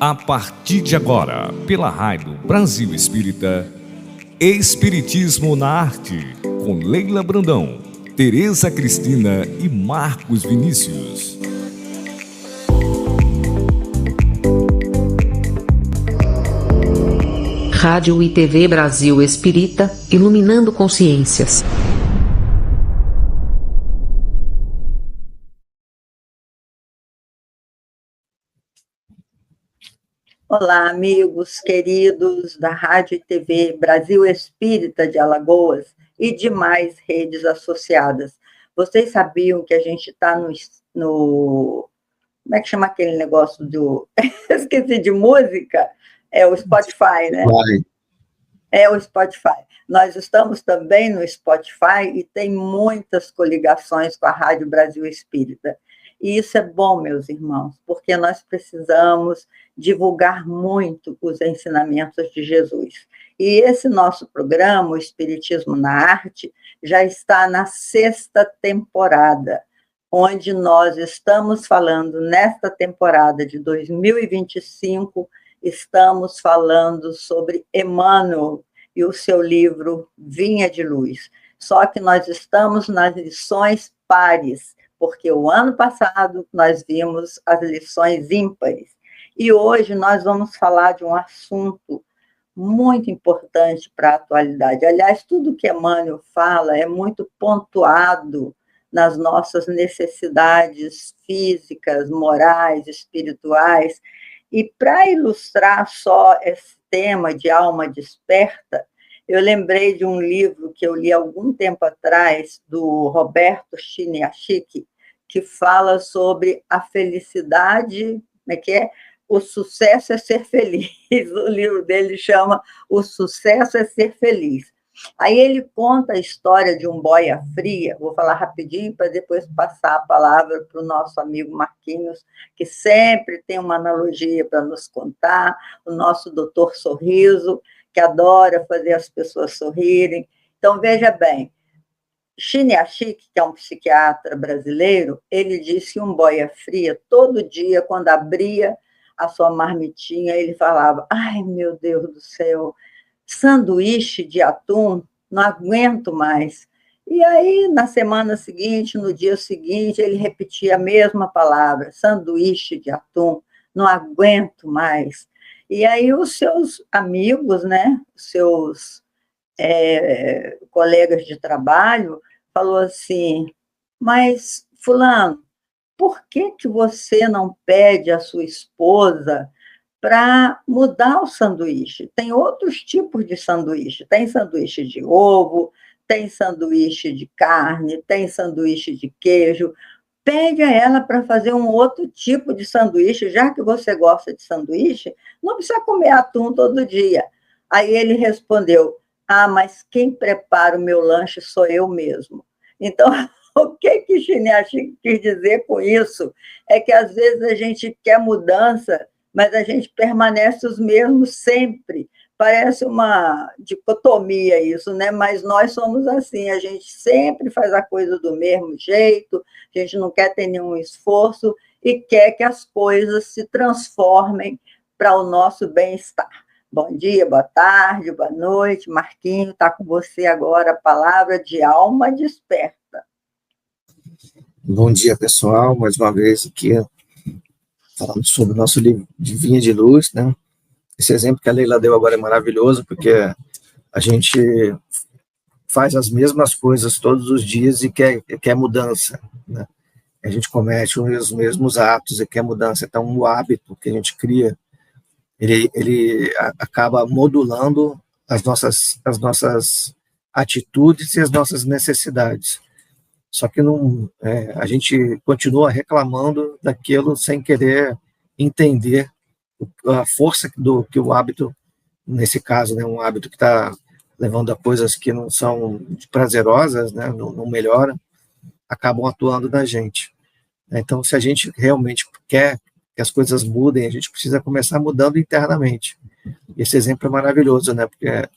A partir de agora, pela Rádio Brasil Espírita, Espiritismo na Arte, com Leila Brandão, Tereza Cristina e Marcos Vinícius. Rádio e TV Brasil Espírita, iluminando consciências. Olá, amigos queridos da Rádio e TV Brasil Espírita de Alagoas e demais redes associadas. Vocês sabiam que a gente está no... Como é que chama aquele negócio do... Esqueci de música? É o Spotify, né? É o Spotify. Nós estamos também no Spotify e tem muitas coligações com a Rádio Brasil Espírita. E isso é bom, meus irmãos, porque nós precisamos divulgar muito os ensinamentos de Jesus. E esse nosso programa, o Espiritismo na Arte, já está na 6ª temporada, onde nós estamos falando, nesta temporada de 2025, estamos falando sobre Emmanuel e o seu livro Vinha de Luz. Só que nós estamos nas lições pares, porque o ano passado nós vimos as lições ímpares. E hoje nós vamos falar de um assunto muito importante para a atualidade. Aliás, tudo que Emmanuel fala é muito pontuado nas nossas necessidades físicas, morais, espirituais. E para ilustrar só esse tema de alma desperta, eu lembrei de um livro que eu li há algum tempo atrás, do Roberto Chiniachiki, que fala sobre a felicidade, como é que é? O sucesso é ser feliz. O livro dele chama O Sucesso é Ser Feliz. Aí ele conta a história de um boia fria, vou falar rapidinho para depois passar a palavra para o nosso amigo Marquinhos, que sempre tem uma analogia para nos contar, o nosso doutor Sorriso, que adora fazer as pessoas sorrirem. Então, veja bem, Chiniachiki, que é um psiquiatra brasileiro, ele disse que um boia fria, todo dia, quando abria a sua marmitinha, ele falava: ai, meu Deus do céu, sanduíche de atum, não aguento mais. E aí, na semana seguinte, no dia seguinte, ele repetia a mesma palavra, sanduíche de atum, não aguento mais. E aí os seus amigos, né, os seus colegas de trabalho, falou assim: mas, fulano, por que você não pede à sua esposa para mudar o sanduíche? Tem outros tipos de sanduíche. Tem sanduíche de ovo, tem sanduíche de carne, tem sanduíche de queijo. Pede a ela para fazer um outro tipo de sanduíche, já que você gosta de sanduíche, não precisa comer atum todo dia. Aí ele respondeu: ah, mas quem prepara o meu lanche sou eu mesmo. Então, o que Chiniachiki quis dizer com isso? É que, às vezes, a gente quer mudança, mas a gente permanece os mesmos sempre. Parece uma dicotomia isso, né? Mas nós somos assim, a gente sempre faz a coisa do mesmo jeito, a gente não quer ter nenhum esforço e quer que as coisas se transformem para o nosso bem-estar. Bom dia, boa tarde, boa noite. Marquinhos, está com você agora a palavra de alma desperta. Bom dia, pessoal. Mais uma vez aqui, falando sobre o nosso livro de Vinha de Luz, né? Esse exemplo que a Leila deu agora é maravilhoso, porque a gente faz as mesmas coisas todos os dias e quer mudança, né? A gente comete os mesmos atos e quer mudança. Então, o hábito que a gente cria, ele acaba modulando as nossas atitudes e as nossas necessidades. Só que a gente continua reclamando daquilo sem querer entender a força que o hábito, nesse caso, né, um hábito que está levando a coisas que não são prazerosas, né, não melhoram, acabam atuando na gente. Então, se a gente realmente quer que as coisas mudem, a gente precisa começar mudando internamente. Esse exemplo é maravilhoso, né, porque a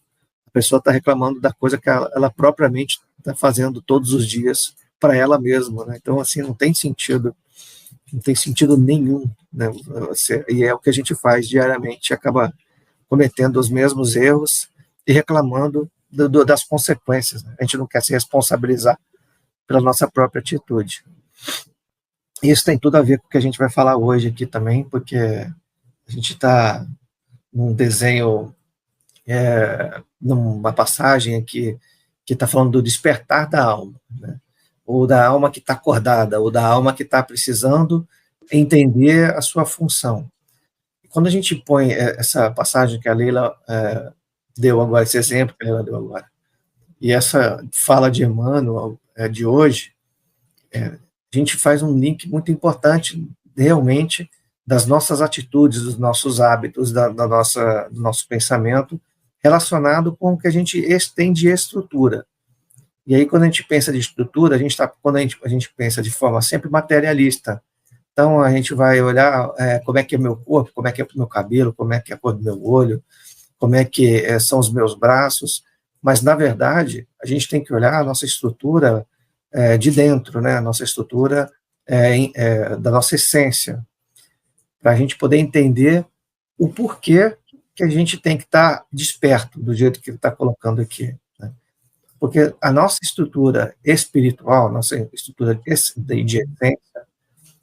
pessoa está reclamando da coisa que ela propriamente está fazendo todos os dias para ela mesma, né? Então, assim, não tem sentido não tem sentido nenhum, né? E é o que a gente faz diariamente, acaba cometendo os mesmos erros e reclamando das consequências, né? A gente não quer se responsabilizar pela nossa própria atitude. Isso tem tudo a ver com o que a gente vai falar hoje aqui também, porque a gente está num desenho, numa passagem aqui, que está falando do despertar da alma, né? Ou da alma que está acordada, ou da alma que está precisando entender a sua função. Quando a gente põe essa passagem que a Leila deu agora, esse exemplo que a Leila deu agora, e essa fala de Emmanuel de hoje, a gente faz um link muito importante, realmente, das nossas atitudes, dos nossos hábitos, do nosso pensamento, relacionado com o que a gente tem de estrutura. E aí, quando a gente pensa de estrutura, quando a gente pensa de forma sempre materialista. Então, a gente vai olhar como é que é meu corpo, como é que é o meu cabelo, como é que é a cor do meu olho, como é que são os meus braços, mas, na verdade, a gente tem que olhar a nossa estrutura de dentro, né? A nossa estrutura da nossa essência, para a gente poder entender o porquê que a gente tem que estar desperto, do jeito que ele está colocando aqui, né? Porque a nossa estrutura espiritual, nossa estrutura de essência,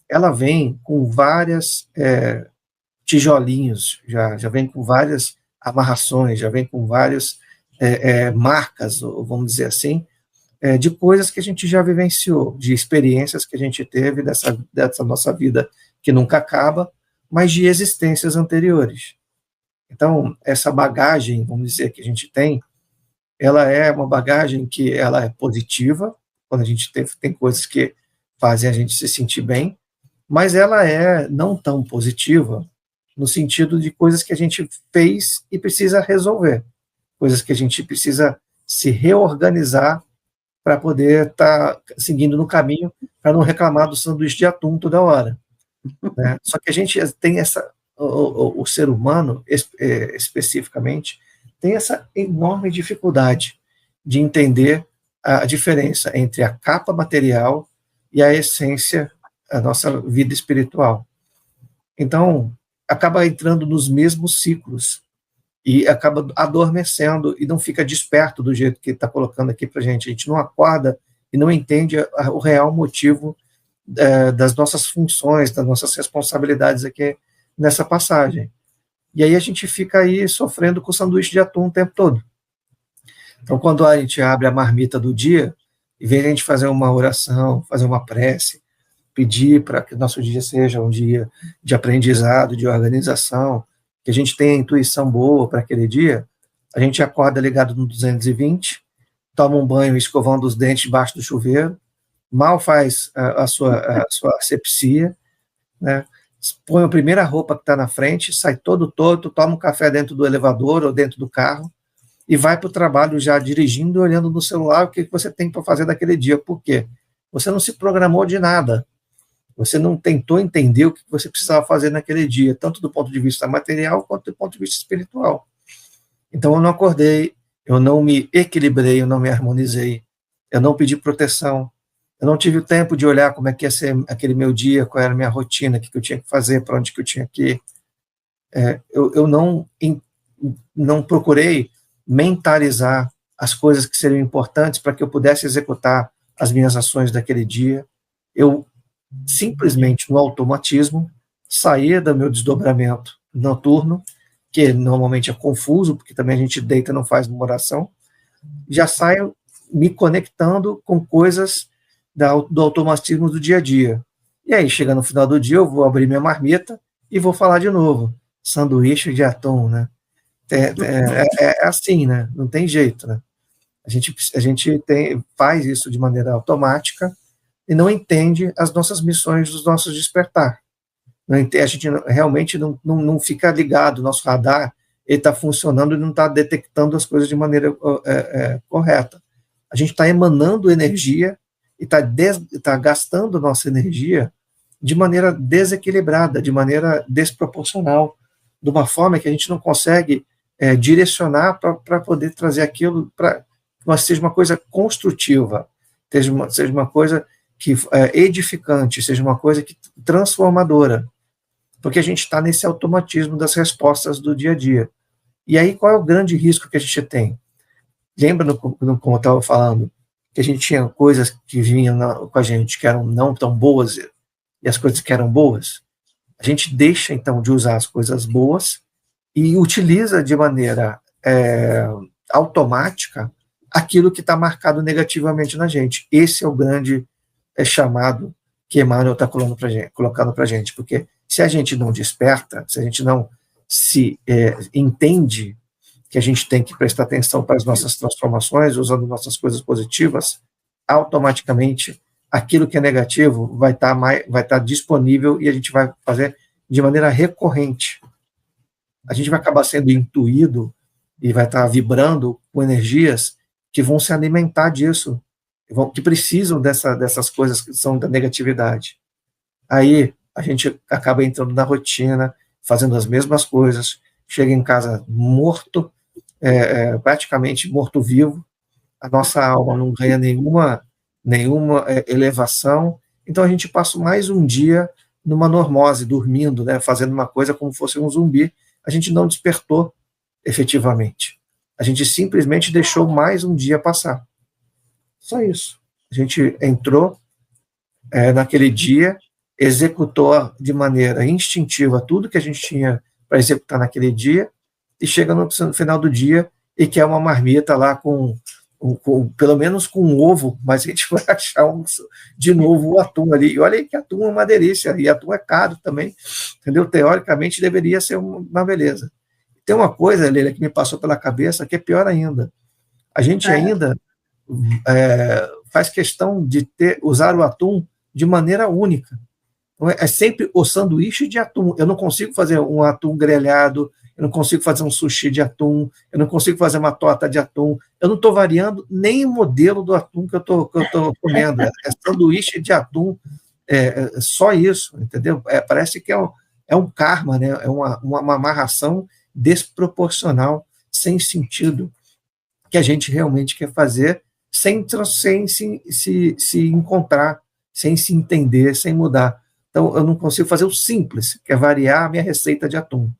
ela vem com várias tijolinhos, já vem com várias amarrações, já vem com várias marcas, vamos dizer assim, de coisas que a gente já vivenciou, de experiências que a gente teve dessa nossa vida que nunca acaba, mas de existências anteriores. Então, essa bagagem, vamos dizer, que a gente tem, ela é uma bagagem que ela é positiva, quando a gente tem coisas que fazem a gente se sentir bem, mas ela é não tão positiva no sentido de coisas que a gente fez e precisa resolver, coisas que a gente precisa se reorganizar para poder estar seguindo no caminho, para não reclamar do sanduíche de atum toda hora, né? Só que a gente tem o ser humano, especificamente, tem essa enorme dificuldade de entender a diferença entre a capa material e a essência, a nossa vida espiritual. Então, acaba entrando nos mesmos ciclos e acaba adormecendo e não fica desperto do jeito que está colocando aqui para a gente não acorda e não entende o real motivo das nossas funções, das nossas responsabilidades aqui nessa passagem. E aí a gente fica aí sofrendo com o sanduíche de atum o tempo todo. Então, quando a gente abre a marmita do dia, e vem a gente fazer uma oração, fazer uma prece, pedir para que nosso dia seja um dia de aprendizado, de organização, que a gente tenha intuição boa para aquele dia, a gente acorda ligado no 220, toma um banho escovando os dentes debaixo do chuveiro, mal faz a sua asepsia, né? Põe a primeira roupa que está na frente, sai todo torto, toma um café dentro do elevador ou dentro do carro e vai para o trabalho já dirigindo e olhando no celular o que você tem para fazer naquele dia. Por quê? Você não se programou de nada. Você não tentou entender o que você precisava fazer naquele dia, tanto do ponto de vista material quanto do ponto de vista espiritual. Então eu não acordei, eu não me equilibrei, eu não me harmonizei, eu não pedi proteção, eu não tive o tempo de olhar como é que ia ser aquele meu dia, qual era a minha rotina, o que eu tinha que fazer, para onde que eu tinha que ir. Eu não procurei mentalizar as coisas que seriam importantes para que eu pudesse executar as minhas ações daquele dia. Eu simplesmente, no automatismo, saía do meu desdobramento noturno, que normalmente é confuso, porque também a gente deita e não faz uma oração, já saio me conectando com coisas do automatismo do dia a dia. E aí, chega no final do dia, eu vou abrir minha marmita e vou falar de novo. Sanduíche de atum, né? É assim, né? Não tem jeito, né? A gente faz isso de maneira automática e não entende as nossas missões dos nossos despertar. A gente realmente não fica ligado, nosso radar está funcionando e não está detectando as coisas de maneira correta. A gente está emanando energia e está gastando nossa energia de maneira desequilibrada, de maneira desproporcional, de uma forma que a gente não consegue direcionar para poder trazer aquilo para que seja uma coisa construtiva, seja uma coisa que edificante, seja uma coisa que transformadora, porque a gente está nesse automatismo das respostas do dia a dia. E aí, qual é o grande risco que a gente tem? Lembra, como eu estava falando, que a gente tinha coisas que vinham com a gente que eram não tão boas, e as coisas que eram boas? A gente deixa, então, de usar as coisas boas e utiliza de maneira automática aquilo que está marcado negativamente na gente. Esse é o grande chamado que Emmanuel está colocando para a gente, porque se a gente não desperta, se a gente não se entende que a gente tem que prestar atenção para as nossas transformações, usando nossas coisas positivas, automaticamente aquilo que é negativo vai estar disponível e a gente vai fazer de maneira recorrente. A gente vai acabar sendo intuído e vai estar vibrando com energias que vão se alimentar disso, que precisam dessas coisas que são da negatividade. Aí a gente acaba entrando na rotina, fazendo as mesmas coisas, chega em casa morto, praticamente morto-vivo, a nossa alma não ganha nenhuma elevação, então a gente passa mais um dia numa normose, dormindo, né, fazendo uma coisa como fosse um zumbi. A gente não despertou efetivamente. A gente simplesmente deixou mais um dia passar. Só isso. A gente entrou naquele dia, executou de maneira instintiva tudo que a gente tinha para executar naquele dia, e chega no final do dia e quer uma marmita lá com pelo menos com um ovo, mas a gente vai achar de novo o atum ali. E olha aí que atum é uma delícia, e atum é caro também, entendeu? Teoricamente deveria ser uma beleza. Tem uma coisa, Leila, que me passou pela cabeça, que é pior ainda. A gente ainda faz questão de usar o atum de maneira única. Então, é sempre o sanduíche de atum. Eu não consigo fazer um atum grelhado, eu não consigo fazer um sushi de atum, eu não consigo fazer uma torta de atum, eu não estou variando nem o modelo do atum que eu estou comendo. É sanduíche de atum, só isso, entendeu? Parece que é um karma, né? É uma amarração desproporcional, sem sentido, que a gente realmente quer fazer sem se encontrar, sem se entender, sem mudar. Então, eu não consigo fazer o simples, que é variar a minha receita de atum.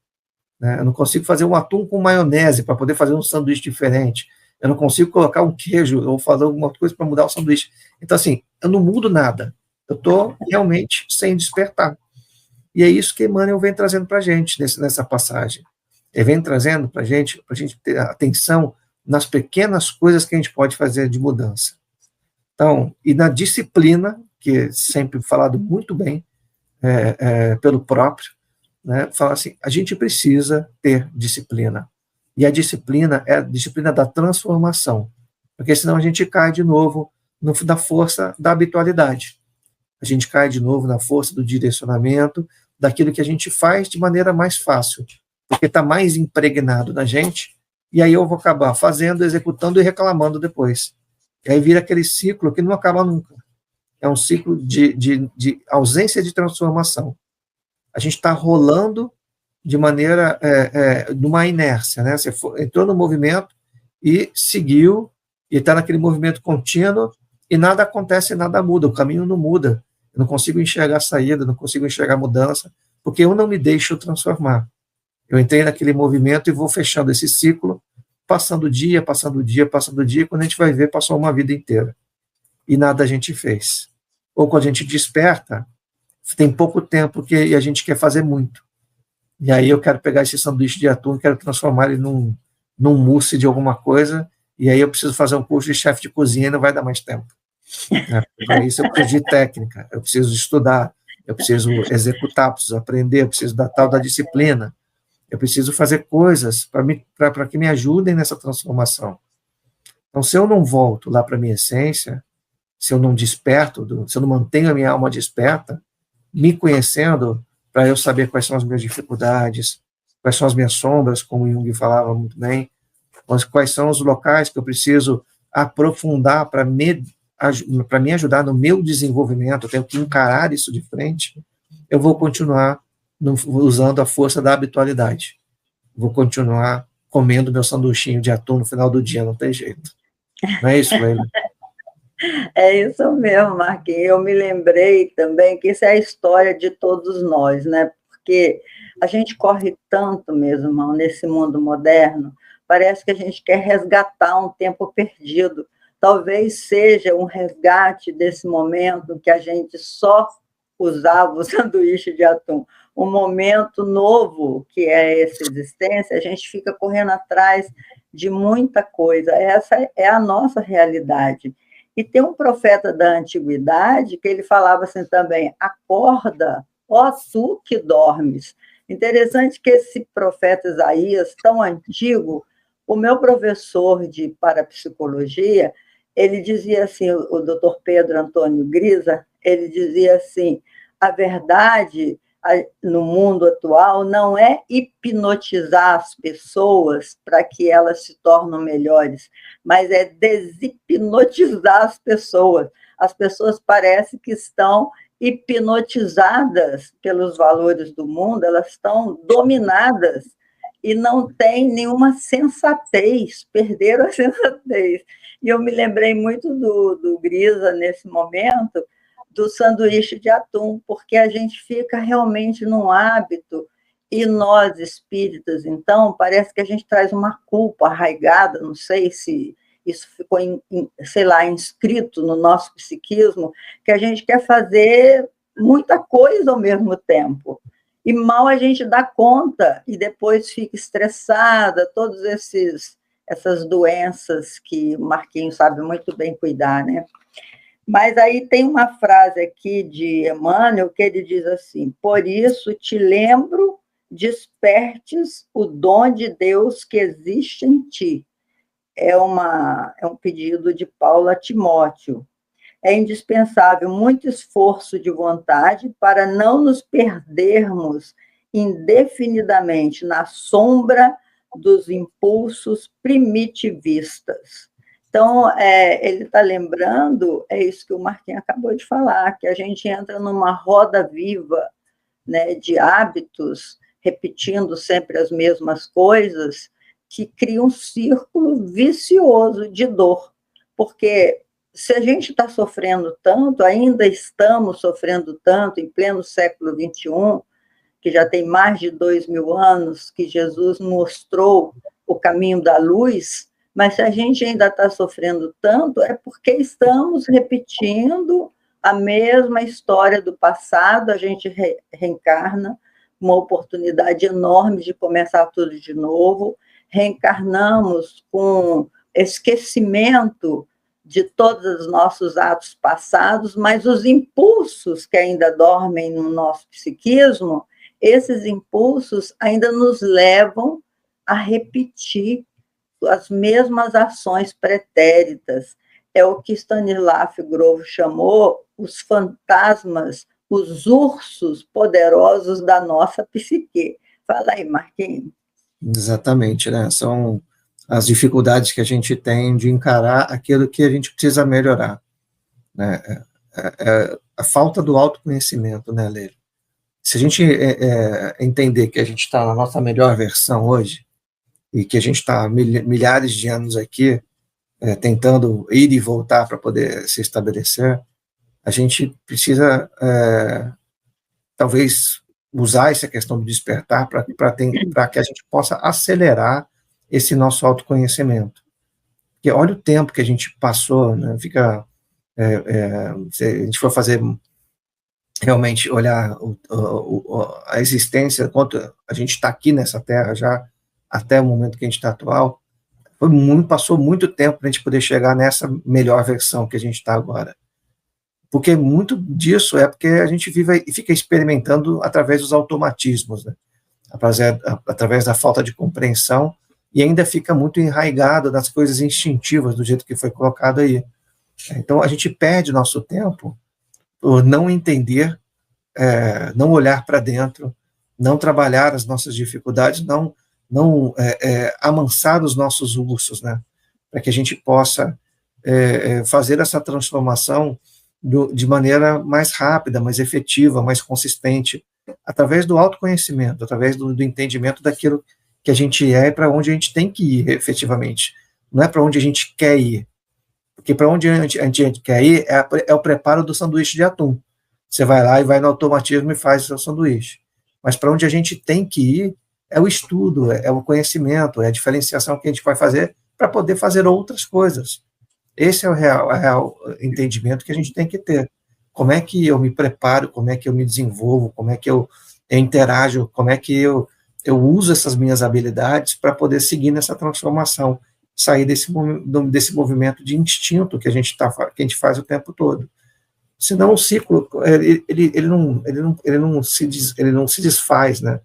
Né? Eu não consigo fazer um atum com maionese para poder fazer um sanduíche diferente. Eu não consigo colocar um queijo ou fazer alguma coisa para mudar o sanduíche. Então, assim, eu não mudo nada. Eu estou realmente sem despertar. E é isso que Emmanuel vem trazendo para a gente nessa passagem. Ele vem trazendo para a gente ter atenção nas pequenas coisas que a gente pode fazer de mudança. Então, e na disciplina, que é sempre falado muito bem pelo próprio, né, fala assim, a gente precisa ter disciplina. E a disciplina é a disciplina da transformação, porque senão a gente cai de novo na força da habitualidade. A gente cai de novo na força do direcionamento, daquilo que a gente faz de maneira mais fácil, porque está mais impregnado na gente, e aí eu vou acabar fazendo, executando e reclamando depois. E aí vira aquele ciclo que não acaba nunca. É um ciclo de ausência de transformação. A gente está rolando de maneira, numa inércia, né? Você entrou no movimento e seguiu, e está naquele movimento contínuo, e nada acontece, nada muda, o caminho não muda. Eu não consigo enxergar a saída, não consigo enxergar a mudança, porque eu não me deixo transformar. Eu entrei naquele movimento e vou fechando esse ciclo, passando dia, passando dia, passando dia, quando a gente vai ver, passou uma vida inteira. E nada a gente fez. Ou quando a gente desperta, tem pouco tempo e a gente quer fazer muito. E aí eu quero pegar esse sanduíche de atum, quero transformar ele num mousse de alguma coisa, e aí eu preciso fazer um curso de chefe de cozinha e não vai dar mais tempo. Para isso eu preciso de técnica, eu preciso estudar, eu preciso executar, eu preciso aprender, eu preciso da tal da disciplina, eu preciso fazer coisas para que me ajudem nessa transformação. Então, se eu não volto lá para a minha essência, se eu não desperto, se eu não mantenho a minha alma desperta, me conhecendo, para eu saber quais são as minhas dificuldades, quais são as minhas sombras, como Jung falava muito bem, quais são os locais que eu preciso aprofundar para me ajudar no meu desenvolvimento, eu tenho que encarar isso de frente, eu vou continuar usando a força da habitualidade. Vou continuar comendo meu sanduichinho de atum no final do dia, não tem jeito. Não é isso, Leila? É isso mesmo, Marquinhos. Eu me lembrei também que isso é a história de todos nós, né? Porque a gente corre tanto mesmo, irmão, nesse mundo moderno, parece que a gente quer resgatar um tempo perdido. Talvez seja um resgate desse momento que a gente só usava o sanduíche de atum. Um momento novo que é essa existência, a gente fica correndo atrás de muita coisa. Essa é a nossa realidade. E tem um profeta da antiguidade que ele falava assim também: acorda, ó tu que dormes. Interessante que esse profeta Isaías, tão antigo, o meu professor de parapsicologia, ele dizia assim, o doutor Pedro Antônio Grisa, ele dizia assim: a verdade no mundo atual não é hipnotizar as pessoas para que elas se tornem melhores, mas é deshipnotizar as pessoas. As pessoas parecem que estão hipnotizadas pelos valores do mundo, elas estão dominadas e não têm nenhuma sensatez, perderam a sensatez. E eu me lembrei muito do Grisa nesse momento, do sanduíche de atum, porque a gente fica realmente num hábito, e nós espíritas, então, parece que a gente traz uma culpa arraigada, não sei se isso ficou, sei lá, inscrito no nosso psiquismo, que a gente quer fazer muita coisa ao mesmo tempo. E mal a gente dá conta, e depois fica estressada, todas essas doenças que o Marquinhos sabe muito bem cuidar, né? Mas aí tem uma frase aqui de Emmanuel que ele diz assim: por isso te lembro, despertes o dom de Deus que existe em ti. É um pedido de Paulo a Timóteo. É indispensável muito esforço de vontade para não nos perdermos indefinidamente na sombra dos impulsos primitivistas. Então, ele está lembrando, é isso que o Marquinhos acabou de falar, que a gente entra numa roda viva, né, de hábitos, repetindo sempre as mesmas coisas, que cria um círculo vicioso de dor. Porque se a gente está sofrendo tanto, ainda estamos sofrendo tanto, em pleno século XXI, que já tem mais de 2000 anos que Jesus mostrou o caminho da luz, mas se a gente ainda está sofrendo tanto, é porque estamos repetindo a mesma história do passado, a gente reencarna, uma oportunidade enorme de começar tudo de novo, reencarnamos com esquecimento de todos os nossos atos passados, mas os impulsos que ainda dormem no nosso psiquismo, esses impulsos ainda nos levam a repetir as mesmas ações pretéritas. É o que Stanisław Grof chamou os fantasmas, os ursos poderosos da nossa psique. Fala aí, Marquinhos. Exatamente, né? São as dificuldades que a gente tem de encarar aquilo que a gente precisa melhorar, né? A falta do autoconhecimento, né, Leila? Se a gente entender que a gente está na nossa melhor versão hoje, e que a gente está milhares de anos aqui, tentando ir e voltar para poder se estabelecer, a gente precisa, talvez, usar essa questão do despertar para que a gente possa acelerar esse nosso autoconhecimento. Porque olha o tempo que a gente passou, né? Se a gente for fazer, realmente, olhar a existência, quanto a gente está aqui nessa Terra já, até o momento que a gente está atual, passou muito tempo para a gente poder chegar nessa melhor versão que a gente está agora. Porque muito disso é porque a gente vive e fica experimentando através dos automatismos, né? Através da falta de compreensão, e ainda fica muito enraizado nas coisas instintivas, do jeito que foi colocado aí. Então, a gente perde nosso tempo por não entender, não olhar para dentro, não trabalhar as nossas dificuldades, não amansar os nossos ursos, né? Para que a gente possa fazer essa transformação de maneira mais rápida, mais efetiva, mais consistente, através do autoconhecimento, através do entendimento daquilo que a gente é e para onde a gente tem que ir, efetivamente. Não é para onde a gente quer ir. Porque para onde a gente quer ir é o preparo do sanduíche de atum. Você vai lá e vai no automatismo e faz o seu sanduíche. Mas para onde a gente tem que ir é o estudo, é o conhecimento, é a diferenciação que a gente vai fazer para poder fazer outras coisas. Esse é o real entendimento que a gente tem que ter. Como é que eu me preparo, como é que eu me desenvolvo, como é que eu interajo, como é que eu uso essas minhas habilidades para poder seguir nessa transformação, sair desse movimento de instinto que a gente faz o tempo todo. Senão o ciclo ele não se desfaz, né?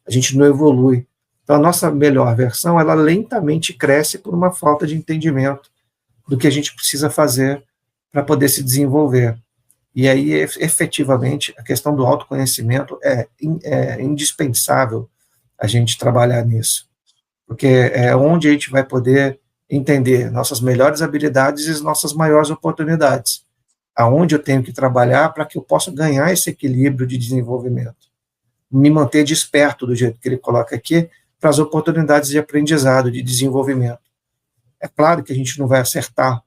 A gente não evolui. Então a nossa melhor versão, ela lentamente cresce por uma falta de entendimento do que a gente precisa fazer para poder se desenvolver. E aí, efetivamente, a questão do autoconhecimento é indispensável a gente trabalhar nisso, porque é onde a gente vai poder entender nossas melhores habilidades e as nossas maiores oportunidades, aonde eu tenho que trabalhar para que eu possa ganhar esse equilíbrio de desenvolvimento, me manter desperto do jeito que ele coloca aqui, para as oportunidades de aprendizado, de desenvolvimento. É claro que a gente não vai acertar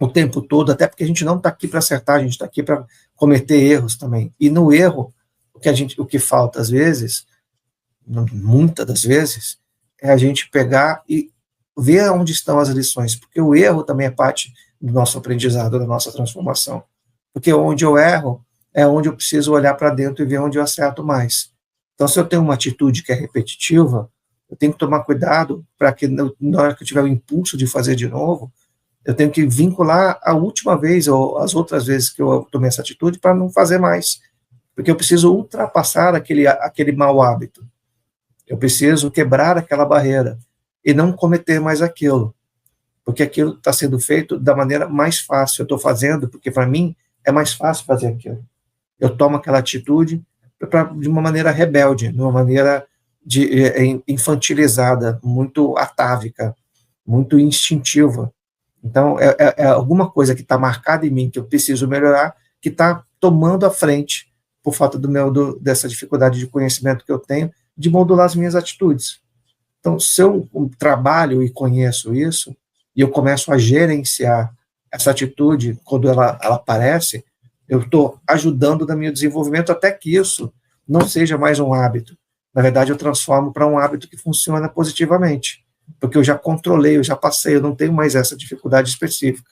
o tempo todo, até porque a gente não está aqui para acertar, a gente está aqui para cometer erros também. E no erro, o que falta às vezes, muitas das vezes, é a gente pegar e ver onde estão as lições, porque o erro também é parte do nosso aprendizado, da nossa transformação. Porque onde eu erro é onde eu preciso olhar para dentro e ver onde eu acerto mais. Então, se eu tenho uma atitude que é repetitiva, eu tenho que tomar cuidado para que, na hora que eu tiver o impulso de fazer de novo, eu tenho que vincular a última vez ou as outras vezes que eu tomei essa atitude para não fazer mais. Porque eu preciso ultrapassar aquele mau hábito. Eu preciso quebrar aquela barreira e não cometer mais aquilo. Porque aquilo está sendo feito da maneira mais fácil. Eu estou fazendo porque, para mim, é mais fácil fazer aquilo. Eu tomo aquela atitude de uma maneira rebelde, de uma maneira infantilizada, muito atávica, muito instintiva. Então, é alguma coisa que está marcada em mim, que eu preciso melhorar, que está tomando a frente, por falta dessa dificuldade de conhecimento que eu tenho, de modular as minhas atitudes. Então, se eu trabalho e conheço isso, e eu começo a gerenciar essa atitude, quando ela aparece, eu estou ajudando no meu desenvolvimento até que isso não seja mais um hábito. Na verdade, eu transformo para um hábito que funciona positivamente, porque eu já controlei, eu já passei, eu não tenho mais essa dificuldade específica.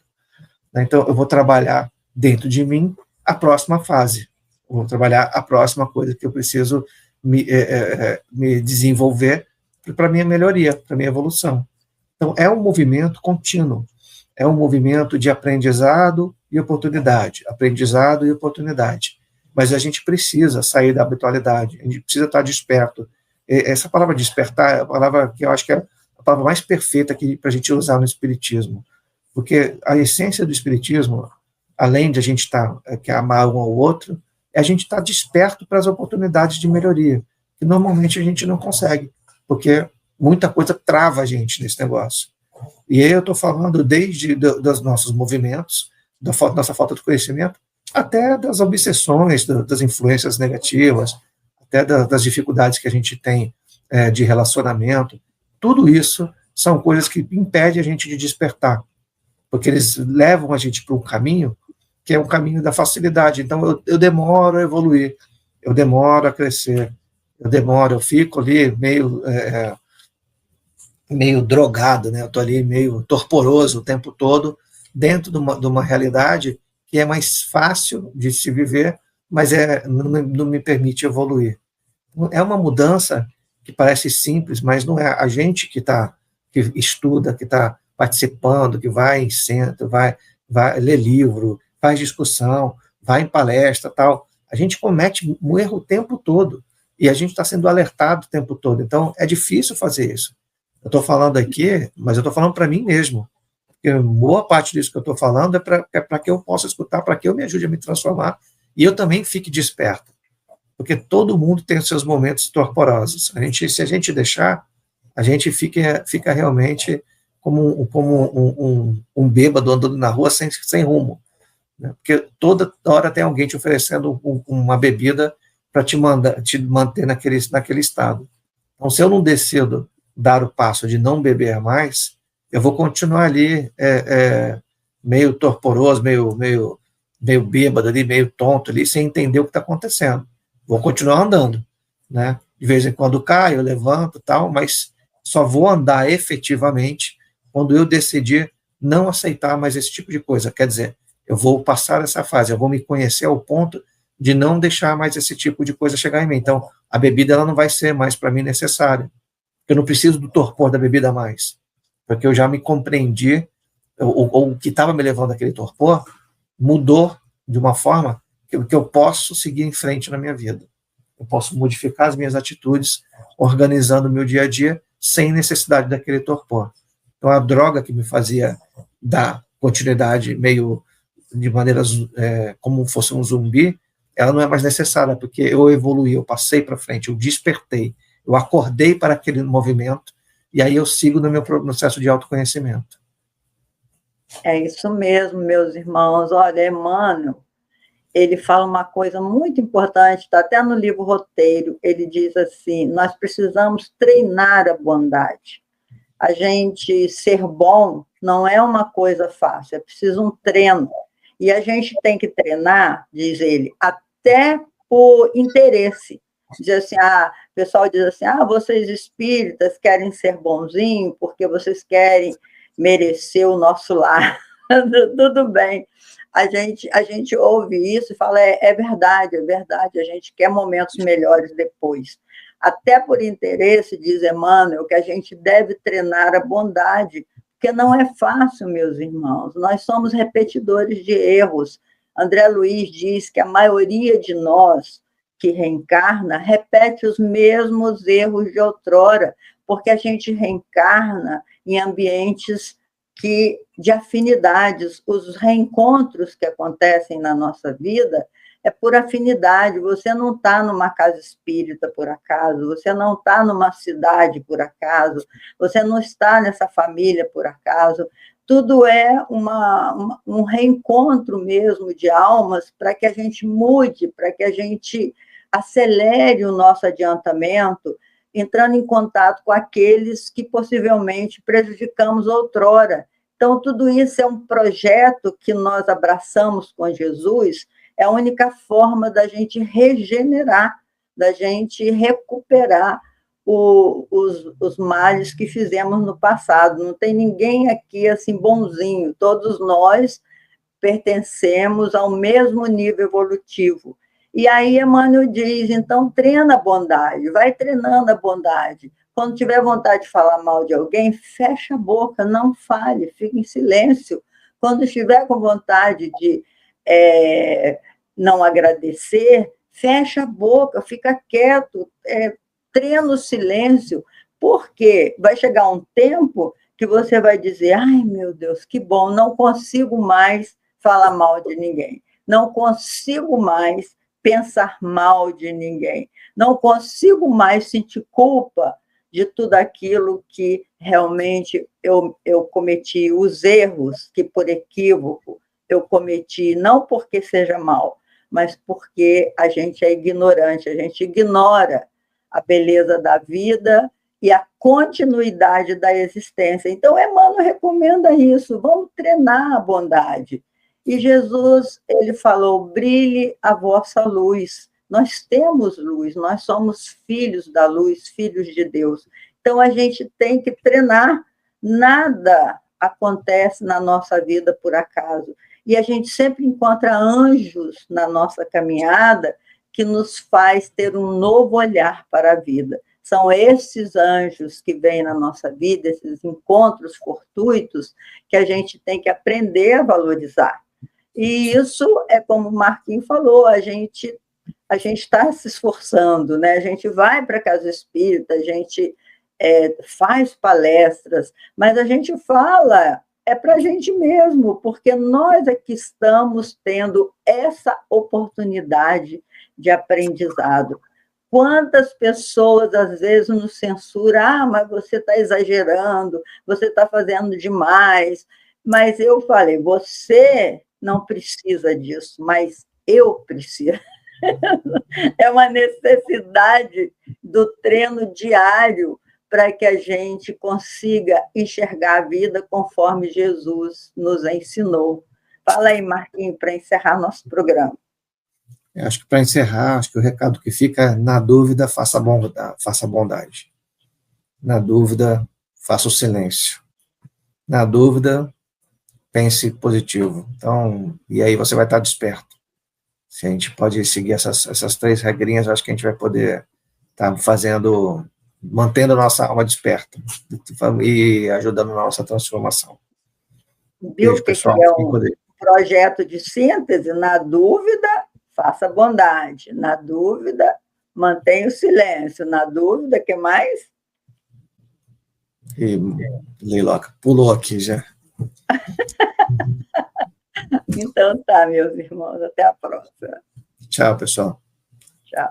Então, eu vou trabalhar dentro de mim a próxima fase, eu vou trabalhar a próxima coisa que eu preciso me desenvolver para a minha melhoria, para a minha evolução. Então, é um movimento contínuo, é um movimento de aprendizado e oportunidade, aprendizado e oportunidade. Mas a gente precisa sair da habitualidade, a gente precisa estar desperto. Essa palavra despertar é a palavra que eu acho que é a palavra mais perfeita para a gente usar no Espiritismo, porque a essência do Espiritismo, além de a gente amar um ao outro, é a gente estar desperto para as oportunidades de melhoria, que normalmente a gente não consegue, porque muita coisa trava a gente nesse negócio. E aí eu estou falando desde dos nossos movimentos, da nossa falta de conhecimento, até das obsessões, das influências negativas, até das dificuldades que a gente tem de relacionamento. Tudo isso são coisas que impedem a gente de despertar, porque eles levam a gente para um caminho que é um caminho da facilidade. Então, eu demoro a evoluir, eu demoro a crescer, eu fico ali meio drogado, né? Eu estou ali meio torporoso o tempo todo, dentro de uma realidade que é mais fácil de se viver, mas não me permite evoluir. É uma mudança que parece simples, mas não é a gente que estuda, que está participando, que vai em centro, vai ler livro, faz discussão, vai em palestra, tal. A gente comete um erro o tempo todo, e a gente está sendo alertado o tempo todo. Então, é difícil fazer isso. Eu estou falando aqui, mas eu estou falando para mim mesmo. Porque boa parte disso que eu estou falando é para que eu possa escutar, para que eu me ajude a me transformar, e eu também fique desperto. Porque todo mundo tem os seus momentos torporosos. Se a gente deixar, a gente fica realmente como um bêbado andando na rua sem rumo. Né? Porque toda hora tem alguém te oferecendo uma bebida para te manter naquele estado. Então, se eu não dar o passo de não beber mais, eu vou continuar ali meio torporoso, meio bêbado ali, meio tonto ali, sem entender o que está acontecendo. Vou continuar andando, né? De vez em quando caio, eu levanto e tal, mas só vou andar efetivamente quando eu decidir não aceitar mais esse tipo de coisa. Quer dizer, eu vou passar essa fase, eu vou me conhecer ao ponto de não deixar mais esse tipo de coisa chegar em mim. Então, a bebida ela não vai ser mais para mim necessária. Eu não preciso do torpor da bebida mais, porque eu já me compreendi, o que estava me levando àquele torpor mudou de uma forma que eu posso seguir em frente na minha vida. Eu posso modificar as minhas atitudes, organizando o meu dia a dia, sem necessidade daquele torpor. Então, a droga que me fazia dar continuidade meio de maneira como fosse um zumbi, ela não é mais necessária, porque eu evoluí, eu passei para frente, eu despertei, eu acordei para aquele movimento, e aí eu sigo no meu processo de autoconhecimento. É isso mesmo, meus irmãos. Olha, Emmanuel, ele fala uma coisa muito importante, está até no livro Roteiro, ele diz assim, nós precisamos treinar a bondade. A gente ser bom não é uma coisa fácil, é preciso um treino. E a gente tem que treinar, diz ele, até por interesse. Diz assim, o pessoal diz assim, vocês espíritas querem ser bonzinhos porque vocês querem merecer o nosso lar. Tudo bem. A gente ouve isso e fala, é verdade, a gente quer momentos melhores depois. Até por interesse, diz Emmanuel, que a gente deve treinar a bondade, porque não é fácil, meus irmãos. Nós somos repetidores de erros. André Luiz diz que a maioria de nós que reencarna repete os mesmos erros de outrora, porque a gente reencarna em ambientes de afinidades. Os reencontros que acontecem na nossa vida é por afinidade. Você não está numa casa espírita por acaso, você não está numa cidade por acaso, você não está nessa família por acaso. Tudo é um reencontro mesmo de almas para que a gente mude, para que a gente acelere o nosso adiantamento, entrando em contato com aqueles que possivelmente prejudicamos outrora. Então, tudo isso é um projeto que nós abraçamos com Jesus, é a única forma da gente regenerar, da gente recuperar os males que fizemos no passado. Não tem ninguém aqui assim bonzinho, todos nós pertencemos ao mesmo nível evolutivo. E aí Emmanuel diz, então treina a bondade, vai treinando a bondade. Quando tiver vontade de falar mal de alguém, fecha a boca, não fale, fique em silêncio. Quando estiver com vontade de não agradecer, fecha a boca, fica quieto, treina o silêncio, porque vai chegar um tempo que você vai dizer, ai, meu Deus, que bom, não consigo mais falar mal de ninguém, não consigo mais pensar mal de ninguém, não consigo mais sentir culpa de tudo aquilo que realmente eu cometi, os erros que por equívoco eu cometi, não porque seja mal, mas porque a gente é ignorante, a gente ignora a beleza da vida e a continuidade da existência. Então, Emmanuel recomenda isso, vamos treinar a bondade. E Jesus, ele falou, brilhe a vossa luz. Nós temos luz, nós somos filhos da luz, filhos de Deus. Então, a gente tem que treinar. Nada acontece na nossa vida por acaso. E a gente sempre encontra anjos na nossa caminhada que nos faz ter um novo olhar para a vida. São esses anjos que vêm na nossa vida, esses encontros fortuitos, que a gente tem que aprender a valorizar. E isso é como o Marquinhos falou, a gente está se esforçando, né? A gente vai para a casa espírita, a gente faz palestras, mas a gente fala para a gente mesmo, porque nós é que estamos tendo essa oportunidade de aprendizado. Quantas pessoas, às vezes, nos censuram, mas você está exagerando, você está fazendo demais. Mas eu falei, você não precisa disso, mas eu preciso. É uma necessidade do treino diário para que a gente consiga enxergar a vida conforme Jesus nos ensinou. Fala aí, Marquinhos, para encerrar nosso programa. Eu acho que para encerrar, acho que o recado que fica é: na dúvida, faça a bondade. Na dúvida, faça o silêncio. Na dúvida, pense positivo. Então, e aí você vai estar desperto. Se a gente pode seguir essas 3 regrinhas, acho que a gente vai poder estar mantendo a nossa alma desperta e ajudando na nossa transformação. Viu que é um projeto de síntese? Na dúvida, faça bondade. Na dúvida, mantenha o silêncio. Na dúvida, o que mais? E Leiloca pulou aqui já. Então tá, meus irmãos. Até a próxima. Tchau, pessoal. Tchau.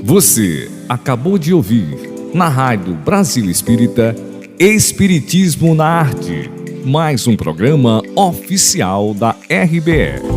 Você acabou de ouvir, na Rádio Brasil Espírita, Espiritismo na Arte, mais um programa oficial da RBE.